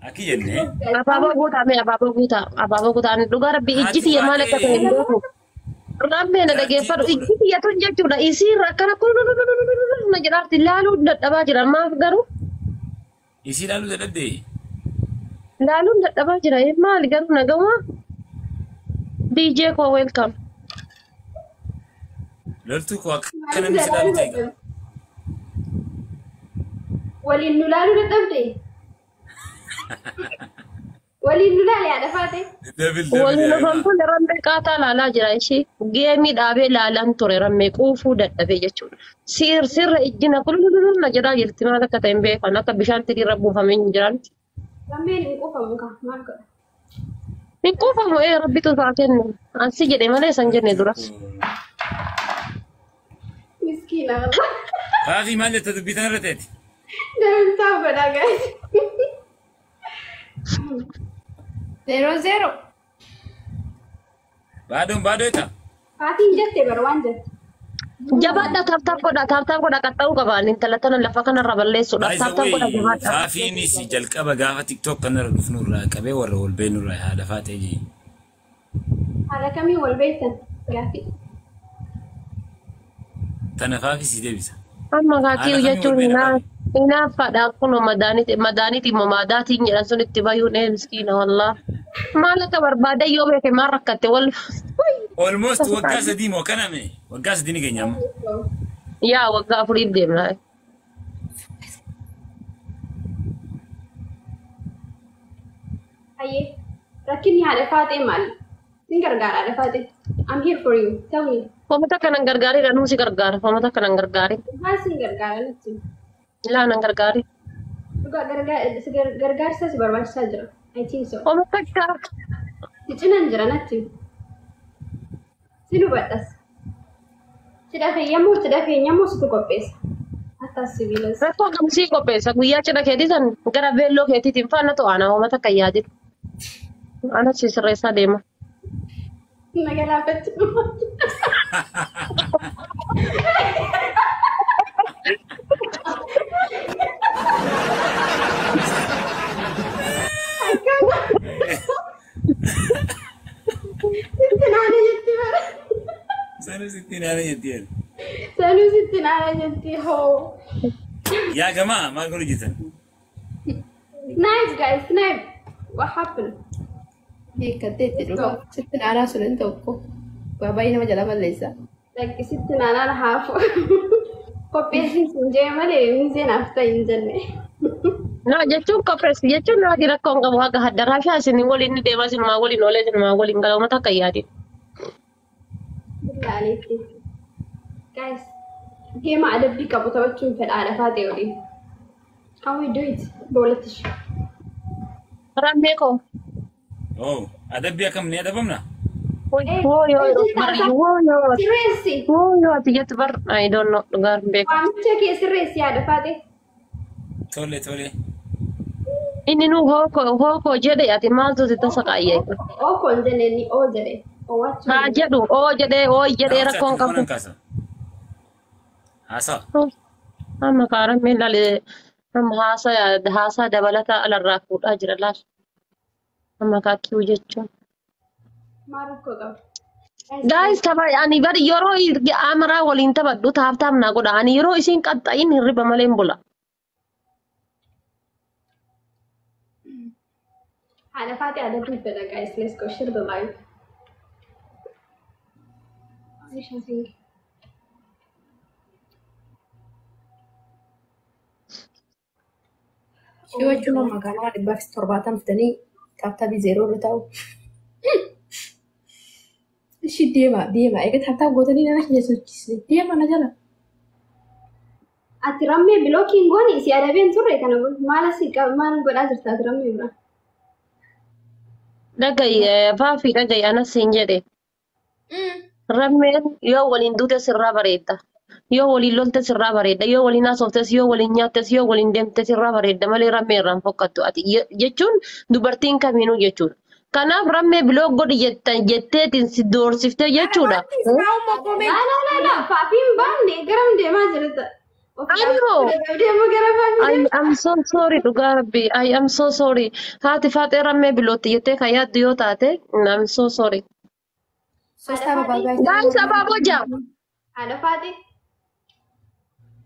Akki jennee. Abaaboo guutaa mee abaaboo guutaa abaaboo guutaa dhugaa rabbi ijji tiyya maal akka ta'e hin beeku. Rabbee na dhageeffadhu ijji tiyya tun jechuudha isiirra akkana kun na jedhaatti laaluun dadhabaa jira maaf garuu. Isii laaluu dadhabdee. Laaluun dadhabaa jira maali garuu nagamaa. DJ koo welcome. Loltuu koo akka namni si laalu ta'e. Waliin nu laaluu dadhabdee. Waliin nu laale haadha faate. Waliin lafamtuun rammee qaataa laalaa jira ishee geemii dhaabee laalaan ture rammee quufuu dadhabee jechuudha. Sirra ijjina kulululul na jedhaa jirti maal akka ta'e hin beekan akka bishaan tiriirra buufamee hin jiran. Rammeen hin quufamu kaa maal godha? Hin quufamu rabbitu isaa kennu ansi jedhe malee san jenne dura. Miskiina. Faafii maal jetta dubbitan irra ta'eeti? Deemtaa godhaa gaa'e. 0-0. Baaduu etaa? Faatiin jettee bara waan jette. Jabaadha taaptaap godha qaxxa'uu qabaan intala tana lafa kanarra balleessuudhaaf taaptaap godha jabaadha. Faafiinis jalqaba gaafa TikTok kanarra dhufnurraa qabee warra wal beenurraa haadha faatee jee. Haadha kamii wal beektan gaaffii? Tana faafii si deebisa. Amma kaakii jechuun hinaaffaadha kunoo madaaniiti immoo maadaatiin jedhan sun itti baay'uun miskiina wallaa. Maal akka barbaada yoo beeke maal rakkatte wal. Almost waggaa sadii moo kaname waggaa sadii ni geenyamu. Yaa waggaa afuriif deemnaa. Ayyee rakkinni haadha faatee maali? Sin gargaara haadha faatee. I'm here for you. Tell me. Fomata kanan gargaarii dhanuu si gargaara fomata kanan gargaarii. Maal sin gargaara natti? Ilaa nan gargaarii. Dhugaa gargaarsa si barbaachisaa jira. I think so. Fomata kaa. Si cinaan jira natti. Si hubadhas. Si dhafeenyammoo situ qopheessa. Attas sibiilas. Rakkoo gamsii qopheessa guyyaa cidha keetii san gara beelloo keetiitiin faana to'ana fomata kan yaaditu. Ana si sirreessaa deema. Nagalaafatti. Sitti naana jettiin. Sanuu sitti naana jetti hoo. Yaa gamaa maal godhu jettan? Nice guys, nice. What happened? Beekattee itti dhufa. Sitti naanaa sun hin tokko. Baay'ee nama jala balleessa. Like sitti naanaa haafu. Qopheessin sun jee malee miiseen hafta hin jenne. Na jechuun qopheessi jechuun naati rakkoon qabu haga haddaraashaa isin waliin ni deemaa sinumaa waliin oolee sinumaa waliin galaa uummata akka yaadin. Ilaaleetti. Guys, geema adabbii qabu taphachuun fedhaadha faatee olii. How we do it? Boolatish. Rammee koo. Oh, adabbii akkam ni adabamna? Sirreessi. Ati jettu bar I don't know dhugaa hin beeku. Waamicha kee sirreessi yaada faatee. Tole. Inni nu hookoo jedhe ati maaltu si tasa qaayyee. Ookoo hin jenne inni oo jedhe. Haa jedhu oo jedhee rakkoon qabu. Haasaa. Amma kaarammee lalee amma haasaa dabalataa alarraa fuudhaa jira laal. Amma kaakkiu jechuun. Maal rakkoo qabu? Guys ani bari yeroo amaraa waliin taphadhu taaftaaf naa godha ani yeroo isiin qaxxa'iin hirriba malee hin bula. Haadha faatee adabbii fedha guys. Let's go share the live. Shiwachuun magaalaa 770 fidanii taaptaabii 0 irra taa'u. Ishii deema. Egaa taaptaab gootanii nana hin sochiisne. Deema na jala. Ati rammee bilookiin gooni si adabeen turre kana maal godhaa jirta ati rammee bira? Dhagayi faafii dhagayi anas hin jedhe. Rammeen yoo waliin duute sirraa bareedda. Yoo waliin lolte sirraa bareedda. Yoo waliin haasoftes, yoo waliin nyaattes, yoo waliin deemtes sirraa bareedda malee rammee irraan fokkattu ati jechuun dubartiin kamiinuu jechuudha. Kanaaf rammee biloo godhi jetteetiin si doorsiftee jechuudha. Laa faafiin baanne garam deemaa jirta. Ayo. I am so sorry dhugaa rabbi. I am so sorry. Haati faatee rammee bilootti jettee kan yaaddu yoo taate I'm so sorry. Sosta baba guys. Guys abaaboo jaam. Ada Fatih.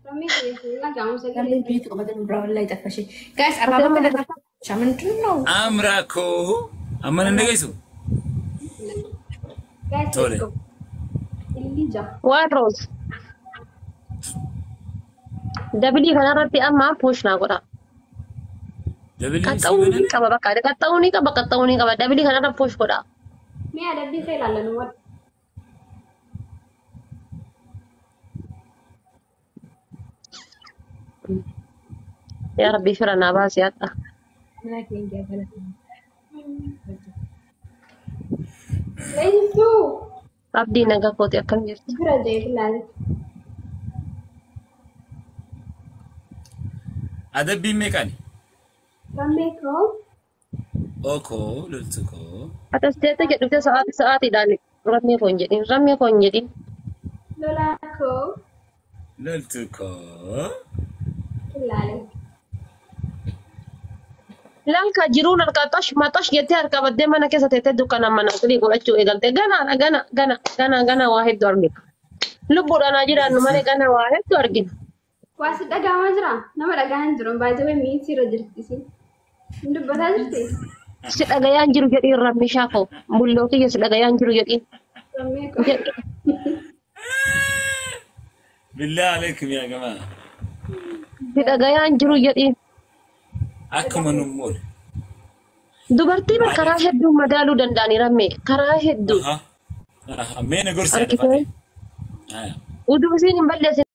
Kami sih, kamu Kami sekali. begitu kepada beberapa lagi tak pasti. Guys, apa kena dapat? Cuman dulu. Amrako. Aman anda guys. Guys, Sorry. let's go. Ini jam. Waan Rose. Dabilii kanarratti amma push naa godha. Dabili Qaxxa'uu ni qaba bakka. Qaxxa'uu ni qaba. Dabilii kanarra push godha. Ini ada di saya lalu nomor. Yaa Rabbii fira naa baasi hadha. Itu. Abdii nagaa kooti akkam jirti. Kira aja itu lalu. Adabbi meeqani? Kami kau. Oko loltuko. Atas jettee jedhute sa'aatiidhaan rammee koo hin jedhin. Lola kau. Loltuko. Lalu. Lalka jiruun harkaa maxash jettee harkaa baddee mana keessa teettee dukkanaan mana firii godhachuu eegalte gana waa hedduu argina. Lubbuudhaan haa jiraannu malee gana waa hedduu argina. Kuasa dagang majra. Nama dagangan jiru. By the way, meet si Roger sih. Untuk bahasa sih. Si dhagayaan jiru jedhiin rammishaa koo bulloo kiyya si dhagayaan jiru jedhiin. Kami kau. بالله عليكم يا جماعة. Si dhagayaan jiru jedhiin. Akkuma nummuun. Dubartii karaa hedduu madaaluu danda'ani rammee karaa hedduu. Meena gorsa. Argitee? Uduu isiin hin balleessin.